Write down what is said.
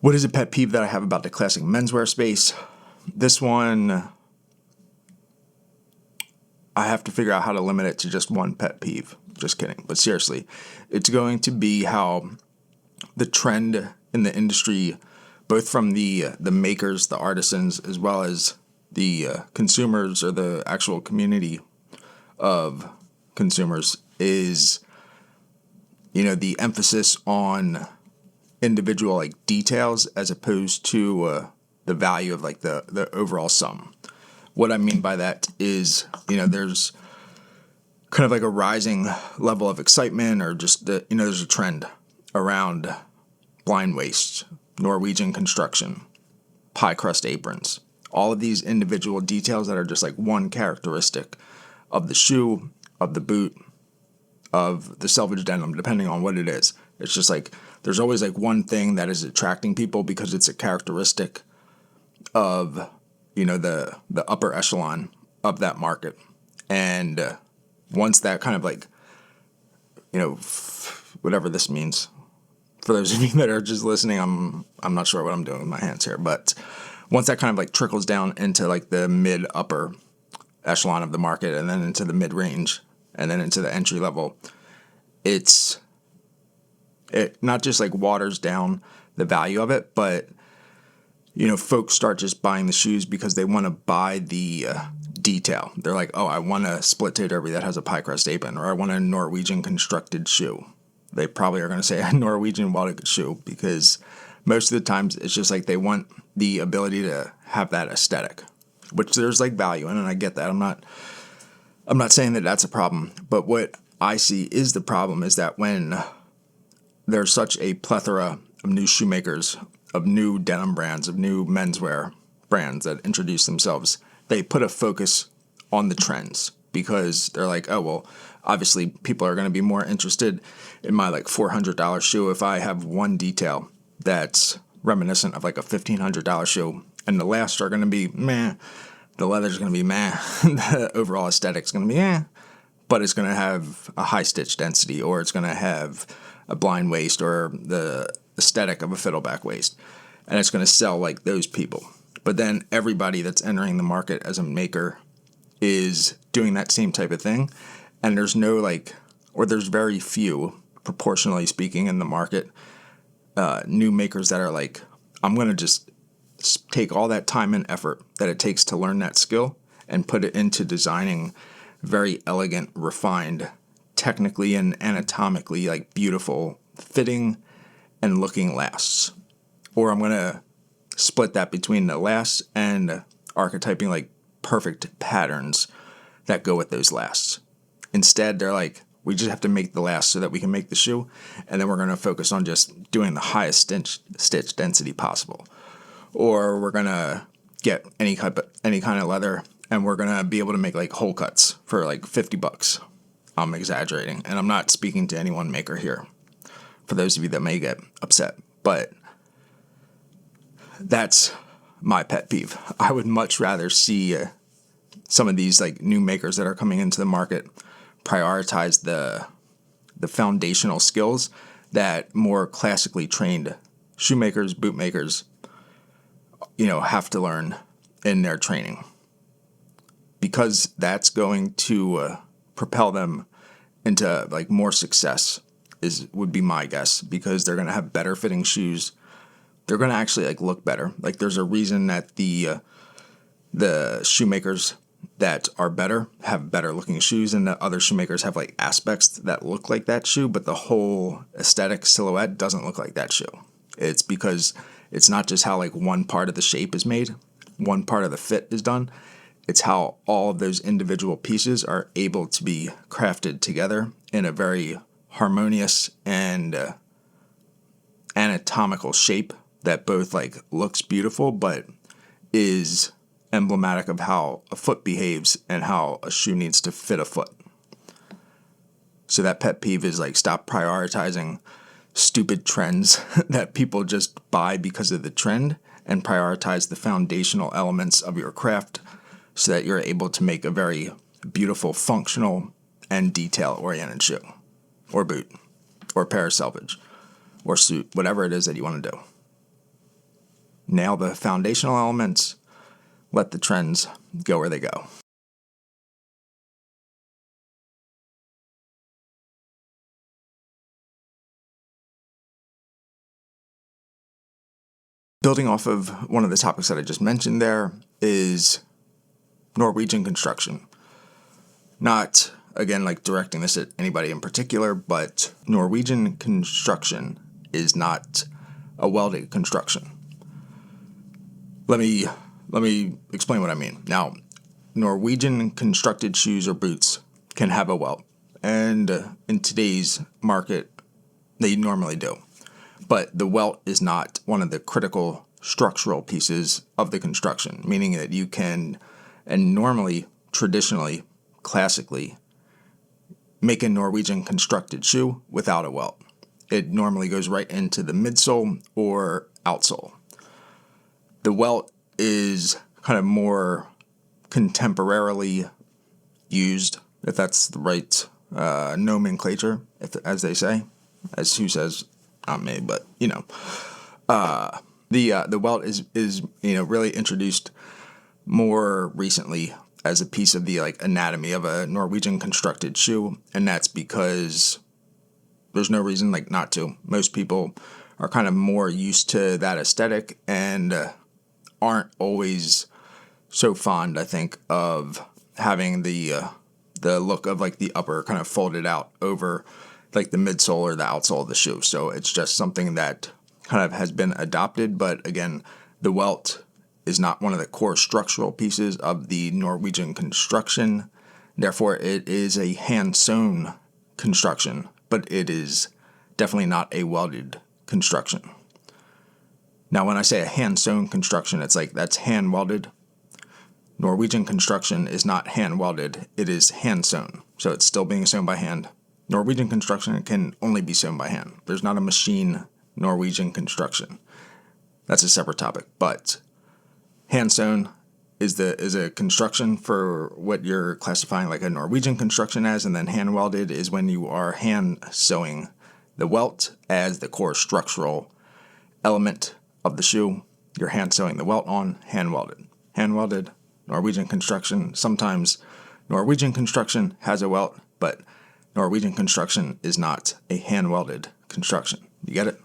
What is a pet peeve that I have about the classic menswear space? This one, I have to figure out how to limit it to just one pet peeve. Just kidding. But seriously, it's going to be how the trend in the industry, both from the makers, the artisans, as well as the consumers or the actual community of consumers, is, the emphasis on individual like details as opposed to the value of like the overall sum. What I mean by that is, there's kind of like a rising level of excitement, or just there's a trend around blind waist, Norwegian construction, pie crust aprons, all of these individual details that are just like one characteristic of the shoe, of the boot, of the selvage denim, depending on what it is. It's just like there's always like one thing that is attracting people because it's a characteristic of the upper echelon of that market. And once that kind of like whatever this means, for those of you that are just listening, I'm not sure what I'm doing with my hands here, but once that kind of like trickles down into like the mid upper echelon of the market, and then into the mid range, and then into the entry level, it not just like waters down the value of it, but folks start just buying the shoes because they want to buy the detail. They're like, oh, I want a split toe derby that has a pie crust apron, or I want a Norwegian constructed shoe. They probably are going to say a Norwegian welded shoe, because most of the times it's just like they want the ability to have that aesthetic, which there's like value in, and I get that. I'm not saying that that's a problem, but what I see is the problem is that when there's such a plethora of new shoemakers, of new denim brands, of new menswear brands that introduce themselves, they put a focus on the trends, because they're like, oh, well, obviously people are going to be more interested in my like $400 shoe if I have one detail that's reminiscent of like a $1,500 shoe, and the lasts are going to be meh, the leather's going to be meh, the overall aesthetic's going to be but it's going to have a high stitch density, or it's going to have a blind waist, or the aesthetic of a fiddleback waist, and it's going to sell like those people. But then everybody that's entering the market as a maker is doing that same type of thing, and there's there's very few, proportionally speaking, in the market, new makers that are like, I'm going to just take all that time and effort that it takes to learn that skill and put it into designing very elegant, refined, technically and anatomically like beautiful fitting and looking lasts. Or I'm going to split that between the lasts and archetyping like perfect patterns that go with those lasts. Instead, they're like, we just have to make the last so that we can make the shoe, and then we're going to focus on just doing the highest stitch density possible. Or we're going to get any kind of leather, and we're going to be able to make like hole cuts for like $50. I'm exaggerating, and I'm not speaking to any one maker here, for those of you that may get upset, but that's my pet peeve. I would much rather see some of these like new makers that are coming into the market prioritize the foundational skills that more classically trained shoemakers, bootmakers, have to learn in their training, because that's going to propel them into like more success would be my guess, because they're going to have better fitting shoes. They're going to actually like look better. Like there's a reason that the shoemakers that are better have better looking shoes, and the other shoemakers have like aspects that look like that shoe, but the whole aesthetic silhouette doesn't look like that shoe. It's because it's not just how like one part of the shape is made, one part of the fit is done. It's how all of those individual pieces are able to be crafted together in a very harmonious and anatomical shape that both like looks beautiful but is emblematic of how a foot behaves and how a shoe needs to fit a foot. So that pet peeve is like, stop prioritizing stupid trends that people just buy because of the trend, and prioritize the foundational elements of your craft so that you're able to make a very beautiful, functional, and detail-oriented shoe, or boot, or pair of selvage, or suit, whatever it is that you want to do. nail the foundational elements, let the trends go where they go. Building off of one of the topics that I just mentioned there is Norwegian construction. Not, again, like directing this at anybody in particular, but Norwegian construction is not a welded construction. Let me explain what I mean. Now, Norwegian constructed shoes or boots can have a welt, and in today's market, they normally do. But the welt is not one of the critical structural pieces of the construction, meaning that you can, and normally, traditionally, classically, make a Norwegian constructed shoe without a welt. It normally goes right into the midsole or outsole. The welt is kind of more contemporarily used, if that's the right nomenclature, as they say, as who says, not me, but the welt is really introduced more recently as a piece of the anatomy of a Norwegian constructed shoe, and that's because there's no reason not to. Most people are kind of more used to that aesthetic and aren't always so fond, I think, of having the look of the upper kind of folded out over the midsole or the outsole of the shoe. So it's just something that kind of has been adopted. But again, the welt is not one of the core structural pieces of the Norwegian construction. Therefore, it is a hand-sewn construction, but it is definitely not a welded construction. Now, when I say a hand-sewn construction, it's that's hand-welded. Norwegian construction is not hand-welded. It is hand-sewn. So it's still being sewn by hand. Norwegian construction can only be sewn by hand. There's not a machine Norwegian construction. That's a separate topic. But hand-sewn is a construction for what you're classifying a Norwegian construction as, and then hand-welded is when you are hand-sewing the welt as the core structural element of the shoe. You're hand-sewing the welt on, hand-welded. Hand-welded, Norwegian construction. Sometimes Norwegian construction has a welt, but Norwegian construction is not a hand-welded construction. You get it?